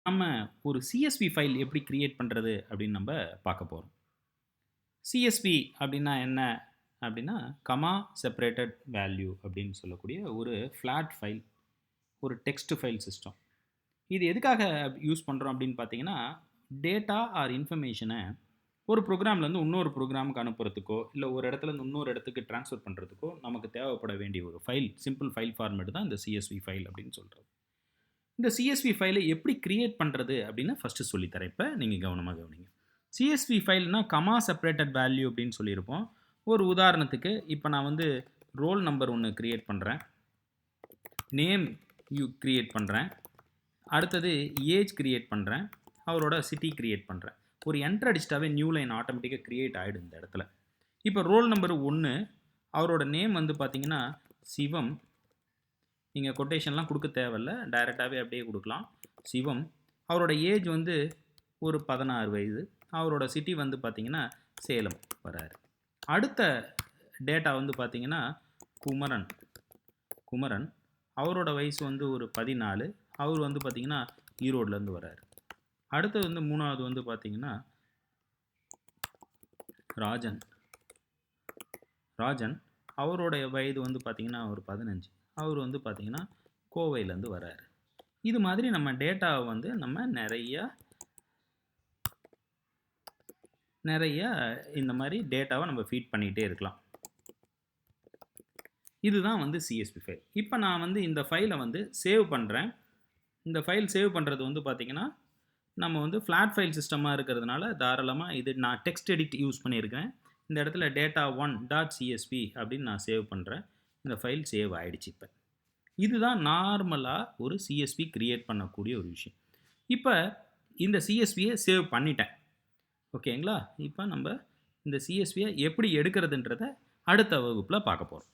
நம்ம ஒரு CSV file எப்படி கிரியேட் பண்ணுறது அப்படின்னு நம்ம பார்க்க போகிறோம். சிஎஸ்வி அப்படின்னா என்ன அப்படின்னா கமா செப்பரேட்டட் வேல்யூ அப்படின்னு சொல்லக்கூடிய ஒரு ஃப்ளாட் ஃபைல், ஒரு டெக்ஸ்ட் ஃபைல் சிஸ்டம். இது எதுக்காக யூஸ் பண்ணுறோம் அப்படின்னு பார்த்தீங்கன்னா, டேட்டா ஆர் இன்ஃபர்மேஷனை ஒரு ப்ரோக்ராம்லேருந்து இன்னொரு ப்ரோக்ராமுக்கு அனுப்புறதுக்கோ, இல்லை ஒரு இடத்துலேருந்து இன்னொரு இடத்துக்கு ட்ரான்ஸ்ஃபர் பண்ணுறதுக்கோ நமக்கு தேவைப்பட வேண்டிய ஒரு ஃபைல், சிம்பிள் ஃபைல் ஃபார்மேட் தான் இந்த சிஎஸ்வி ஃபைல் அப்படின்னு சொல்கிறது. இந்த சிஎஸ்வி ஃபைலை எப்படி கிரியேட் பண்ணுறது அப்படின்னு ஃபஸ்ட்டு சொல்லித்தரேன். இப்போ நீங்கள் கவனமாக கவனிங்க. சிஎஸ்வி ஃபைல்னா கமா செப்பரேட்டட் வேல்யூ அப்படின்னு சொல்லியிருப்போம். ஒரு உதாரணத்துக்கு இப்போ நான் வந்து ரோல் நம்பர் ஒன்று கிரியேட் பண்ணுறேன், நேம் கிரியேட் பண்ணுறேன், அடுத்தது ஏஜ் கிரியேட் பண்ணுறேன், அவரோட சிட்டி கிரியேட் பண்ணுறேன். ஒரு என்ட்ரு அடிச்சிட்டாவே நியூ லைன் ஆட்டோமேட்டிக்காக கிரியேட் ஆகிடும் இந்த இடத்துல. இப்போ ரோல் நம்பர் 1, அவரோட நேம் வந்து பார்த்தீங்கன்னா சிவம். நீங்கள் கொட்டேஷன்லாம் கொடுக்க தேவையில்ல, டைரெக்டாகவே அப்படியே கொடுக்கலாம். சிவம். அவரோட ஏஜ் வந்து ஒரு 16 வயது. அவரோட சிட்டி வந்து பார்த்தீங்கன்னா சேலம் வராரு. அடுத்த டேட்டா வந்து பார்த்தீங்கன்னா குமரன். குமரன் அவரோட வயசு வந்து ஒரு 14. அவர் வந்து பார்த்தீங்கன்னா ஈரோட்லேருந்து வராரு. அடுத்தது வந்து 3வது வந்து பார்த்தீங்கன்னா ராஜன். ராஜன் அவருடைய வயது வந்து பார்த்தீங்கன்னா ஒரு 15. அவர் வந்து பார்த்தீங்கன்னா கோவையிலேருந்து வராரு. இது மாதிரி நம்ம டேட்டாவை வந்து நம்ம நிறைய இந்த மாதிரி டேட்டாவை நம்ம ஃபீட் பண்ணிகிட்டே இருக்கலாம். இதுதான் வந்து சிஎஸ்வி ஃபைல். இப்போ நான் வந்து இந்த ஃபைலை வந்து சேவ் பண்ணுறேன். இந்த ஃபைல் சேவ் பண்ணுறது வந்து பார்த்திங்கன்னா, நம்ம வந்து ஃப்ளாட் ஃபைல் சிஸ்டமாக இருக்கிறதுனால தாராளமாக இது நான் டெக்ஸ்ட் எடிட் யூஸ் பண்ணியிருக்கேன். இந்த இடத்துல data1.csv அப்படின்னு நான் சேவ் பண்ணுறேன். இந்த ஃபைல் சேவ் ஆகிடுச்சு. இப்போ இதுதான் நார்மலாக ஒரு சிஎஸ்வி கிரியேட் பண்ணக்கூடிய ஒரு விஷயம். இப்போ இந்த சிஎஸ்வியை சேவ் பண்ணிட்டேன். ஓகேங்களா? இப்போ நம்ம இந்த சிஎஸ்வியை எப்படி எடுக்கிறதுன்றதை அடுத்த வகுப்பில் பார்க்க போகிறோம்.